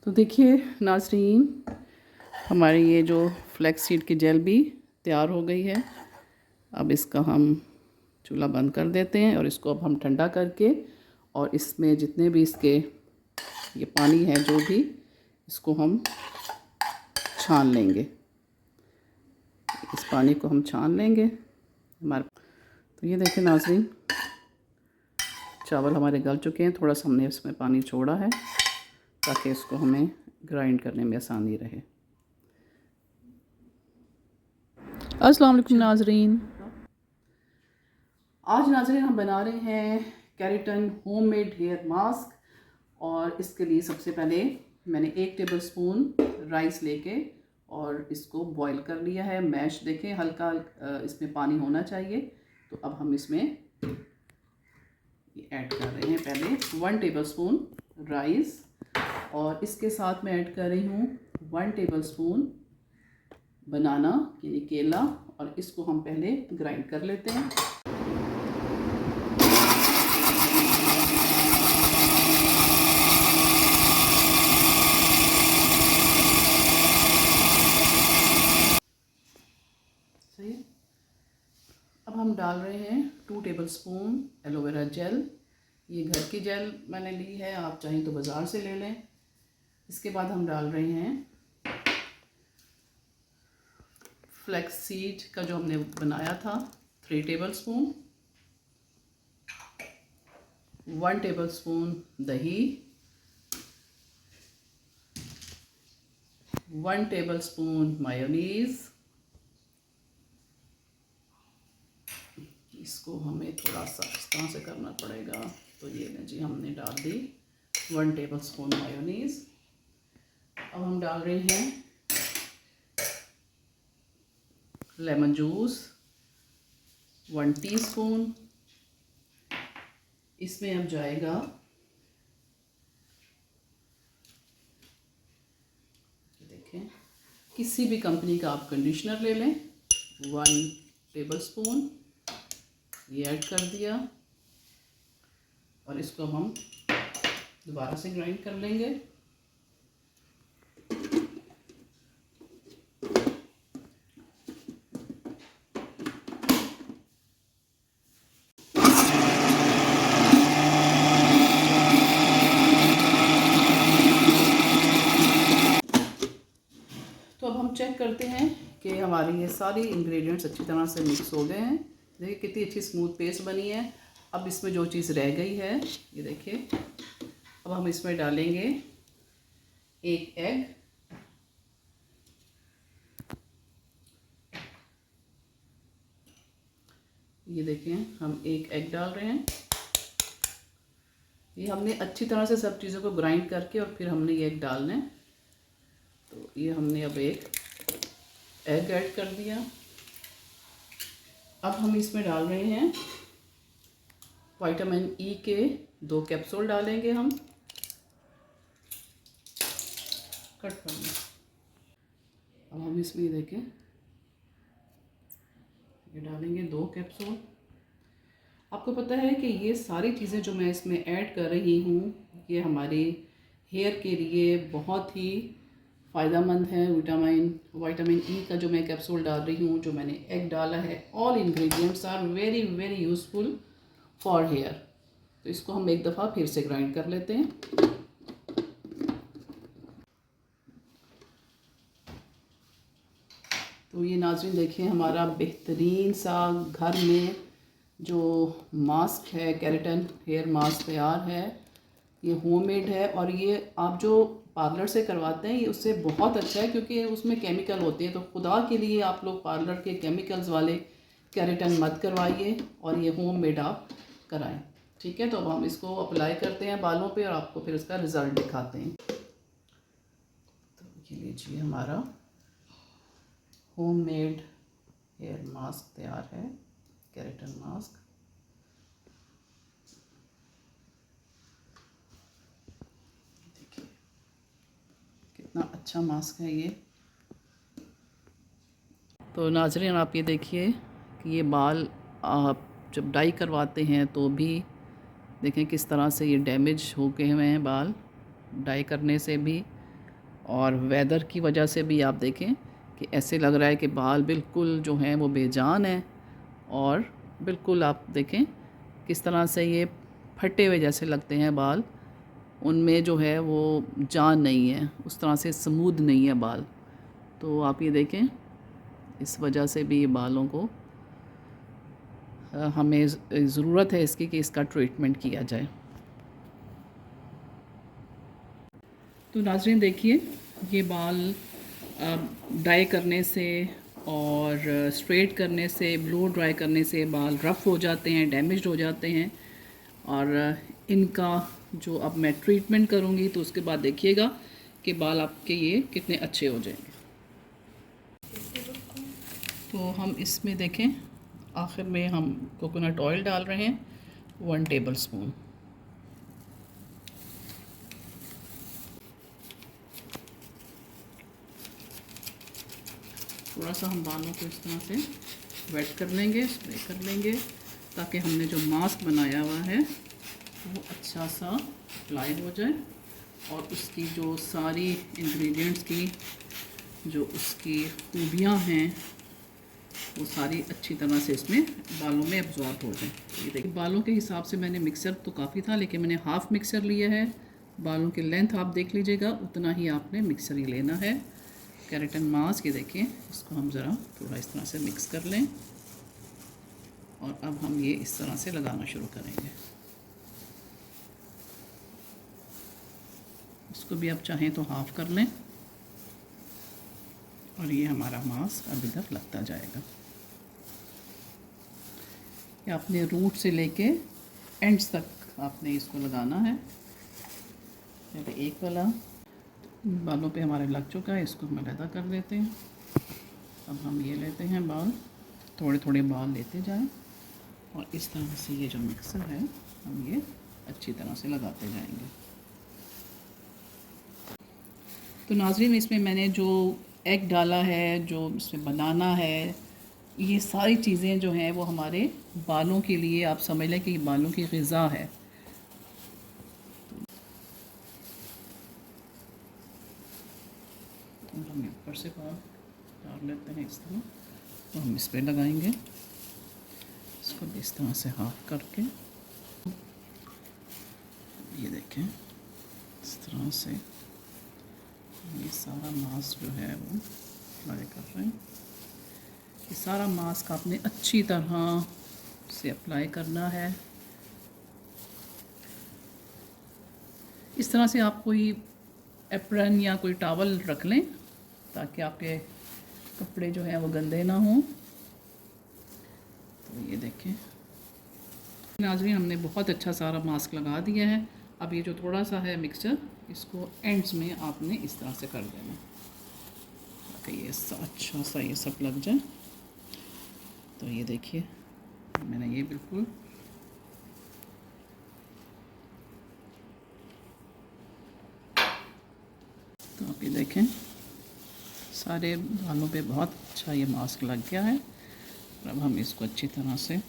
तो देखिए नाज़रीन, हमारी ये जो फ्लैक्स सीड की जेल भी तैयार हो गई है। अब इसका हम चूल्हा बंद कर देते हैं और इसको अब हम ठंडा करके और इसमें जितने भी इसके ये पानी है जो भी, इसको हम छान लेंगे। इस पानी को हम छान लेंगे हमारे। तो ये देखिए नाज़रीन, चावल हमारे गल चुके हैं। थोड़ा सा हमने इसमें पानी छोड़ा है ताकि इसको हमें ग्राइंड करने में आसानी रहे। अस्सलाम वालेकुम नाज़रीन। आज नाज़रीन हम बना रहे हैं केराटिन होममेड हेयर मास्क। और इसके लिए सबसे पहले मैंने 1 टेबलस्पून राइस लेके और इसको बॉईल कर लिया है। मैश देखें, हल्का इसमें पानी होना चाहिए। तो अब हम इसमें ऐड कर रहे हैं पहले 1 टेबलस्पून राइस और इसके साथ मैं ऐड कर रही हूँ 1 टेबलस्पून बनाना यानी केला, और इसको हम पहले ग्राइंड कर लेते हैं। सही। अब हम डाल रहे हैं 2 टेबलस्पून एलोवेरा जेल। ये घर की जेल मैंने ली है, आप चाहें तो बाज़ार से ले लें। इसके बाद हम डाल रहे हैं फ्लैक्स सीड का जो हमने बनाया था 3 टेबलस्पून, 1 टेबलस्पून दही, 1 टेबलस्पून मायोनीज़। इसको हमें थोड़ा सा इस तरह से करना पड़ेगा। तो ये ना जी, हमने डाल दी 1 टेबलस्पून मायोनीज़। अब हम डाल रहे हैं लेमन जूस 1 टीस्पून। इसमें अब जाएगा देखें, किसी भी कंपनी का आप कंडीशनर ले लें, 1 टेबलस्पून ये ऐड कर दिया और इसको हम दोबारा से ग्राइंड कर लेंगे। तो अब हम चेक करते हैं कि हमारी ये सारी इंग्रेडिएंट्स अच्छी तरह से मिक्स हो गए हैं। देखिए कितनी अच्छी स्मूथ पेस्ट बनी है। अब इसमें जो चीज़ रह गई है ये देखिए, अब हम इसमें डालेंगे 1 एग। ये देखें, हम 1 एग डाल रहे हैं। ये हमने अच्छी तरह से सब चीज़ों को ग्राइंड करके और फिर हमने ये एग डालना है। तो ये हमने अब 1 एग ऐड कर दिया। अब हम इसमें डाल रहे हैं विटामिन ई के 2 कैप्सूल डालेंगे हम। कट करना। अब हम इसमें देखें, ये डालेंगे 2 कैप्सूल। आपको पता है कि ये सारी चीज़ें जो मैं इसमें ऐड कर रही हूँ ये हमारे हेयर के लिए बहुत ही फ़ायदेमंद है। विटामिन ई का जो मैं कैप्सूल डाल रही हूँ, जो मैंने एग डाला है, all ingredients are very very useful for hair. तो इसको हम एक दफ़ा फिर से ग्राइंड कर लेते हैं। तो ये नाज़रीन देखिए, हमारा बेहतरीन सा घर में जो मास्क है, केराटिन हेयर मास्क तैयार है। ये होममेड है और ये आप जो पार्लर से करवाते हैं ये उससे बहुत अच्छा है, क्योंकि उसमें केमिकल होते हैं। तो खुदा के लिए आप लोग पार्लर के केमिकल्स वाले केराटिन मत करवाइए और ये होममेड आप कराएं, ठीक है। तो अब हम इसको अप्लाई करते हैं बालों पे और आपको फिर इसका रिज़ल्ट दिखाते हैं। तो ये लीजिए, हमारा होममेड हेयर मास्क तैयार है, केराटिन मास्क। देखिए कितना अच्छा मास्क है ये। तो नाज़रीन आप ये देखिए कि ये बाल आप जब डाई करवाते हैं तो भी देखें किस तरह से ये डैमेज हो गए हुए हैं बाल, डाई करने से भी और वेदर की वजह से भी आप देखें कि ऐसे लग रहा है कि बाल बिल्कुल जो हैं वो बेजान हैं, और बिल्कुल आप देखें किस तरह से ये फटे हुए जैसे लगते हैं बाल, उनमें जो है वो जान नहीं है, उस तरह से स्मूथ नहीं है बाल। तो आप ये देखें, इस वजह से भी ये बालों को हमें ज़रूरत है इसकी कि इसका ट्रीटमेंट किया जाए। तो नाज़रीन देखिए, ये बाल ड्राई करने से और स्ट्रेट करने से, ब्लो ड्राई करने से बाल रफ़ हो जाते हैं, डैमेज्ड हो जाते हैं। और इनका जो अब मैं ट्रीटमेंट करूँगी तो उसके बाद देखिएगा कि बाल आपके ये कितने अच्छे हो जाएंगे। तो हम इसमें देखें, आखिर में हम कोकोनट ऑयल डाल रहे हैं 1 टेबल स्पून। थोड़ा सा हम बालों को इस तरह से वेट कर लेंगे, स्प्रे कर लेंगे, ताकि हमने जो मास्क बनाया हुआ है वो अच्छा सा अप्लाई हो जाए और उसकी जो सारी इंग्रेडिएंट्स की जो उसकी खूबियाँ हैं वो सारी अच्छी तरह से इसमें बालों में एब्जॉर्ब हो जाए। ये देखिए, बालों के हिसाब से मैंने मिक्सर तो काफ़ी था, लेकिन मैंने हाफ़ मिक्सर लिया है। बालों की लेंथ आप देख लीजिएगा, उतना ही आपने मिक्सर ही लेना है। केराटिन मास्क, ये देखिए, इसको हम ज़रा थोड़ा इस तरह से मिक्स कर लें और अब हम ये इस तरह से लगाना शुरू करेंगे। इसको भी आप चाहें तो हाफ़ कर लें और ये हमारा मास्क अब इधर लगता जाएगा। ये आपने रूट से लेके एंड्स तक आपने इसको लगाना है। पहले एक वाला बालों पे हमारे लग चुका है, इसको हम अलग कर देते हैं। अब हम ये लेते हैं बाल, थोड़े थोड़े बाल लेते जाएं और इस तरह से ये जो मिक्सर है हम ये अच्छी तरह से लगाते जाएंगे। तो नाज़रीन, इसमें मैंने जो एग डाला है, जो इसमें बनाना है, ये सारी चीज़ें जो हैं वो हमारे बालों के लिए, आप समझ लें कि बालों की ग़िज़ा है। तो हम ऊपर से बाल डाल लेते हैं इस तरह, तो हम इस पर लगाएंगे, इसको भी इस तरह से हाफ करके, ये देखें इस तरह से ये सारा मास्क जो है वो अप्लाई कर रहे हैं। ये सारा मास्क आपने अच्छी तरह से अप्लाई करना है। इस तरह से आप कोई एप्रन या कोई टॉवल रख लें ताकि आपके कपड़े जो हैं वो गंदे ना हों। तो ये देखें नाज़रीन, हमने बहुत अच्छा सारा मास्क लगा दिया है। अब ये जो थोड़ा सा है मिक्सचर, इसको एंड्स में आपने इस तरह से कर देना ताकि ये अच्छा सा ये सब लग जाए। तो ये देखिए, मैंने ये बिल्कुल तो आप ये देखें सारे बालों पे बहुत अच्छा ये मास्क लग गया है। अब हम इसको अच्छी तरह से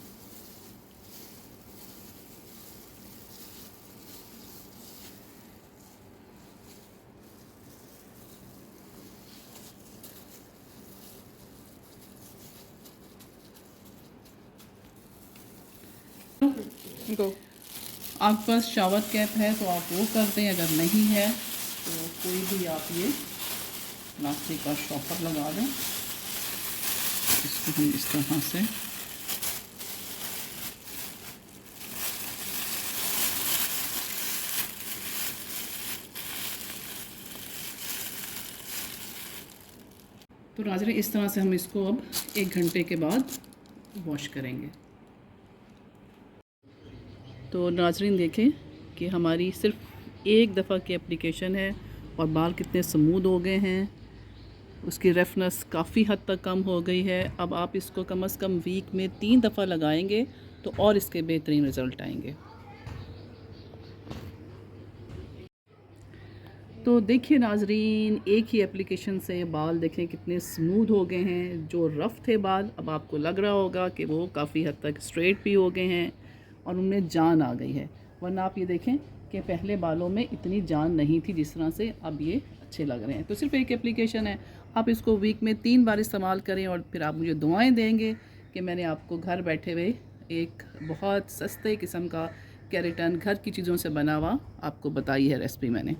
आपके पास शावर कैप है तो आप वो कर दें, अगर नहीं है तो कोई भी आप ये प्लास्टिक का शॉपर लगा दें। इसको हम इस तरह से तो नाज़रीन, इस तरह से हम इसको अब 1 घंटे के बाद वॉश करेंगे। तो नाज़रीन देखें कि हमारी सिर्फ एक दफ़ा की एप्लीकेशन है और बाल कितने स्मूथ हो गए हैं, उसकी रफनेस काफ़ी हद तक कम हो गई है। अब आप इसको कम से कम वीक में 3 दफ़ा लगाएंगे तो और इसके बेहतरीन रिज़ल्ट आएंगे। तो देखिए नाज़रीन, एक ही एप्लीकेशन से बाल देखें कितने स्मूथ हो गए हैं। जो रफ़ थे बाल, अब आपको लग रहा होगा कि वो काफ़ी हद तक स्ट्रेट भी हो गए हैं और उनमें जान आ गई है। वरना आप ये देखें कि पहले बालों में इतनी जान नहीं थी जिस तरह से अब ये अच्छे लग रहे हैं। तो सिर्फ एक एप्लीकेशन है, आप इसको वीक में 3 बार इस्तेमाल करें और फिर आप मुझे दुआएं देंगे कि मैंने आपको घर बैठे हुए एक बहुत सस्ते किस्म का केराटिन घर की चीज़ों से बना हुआ आपको बताई है रेसिपी मैंने।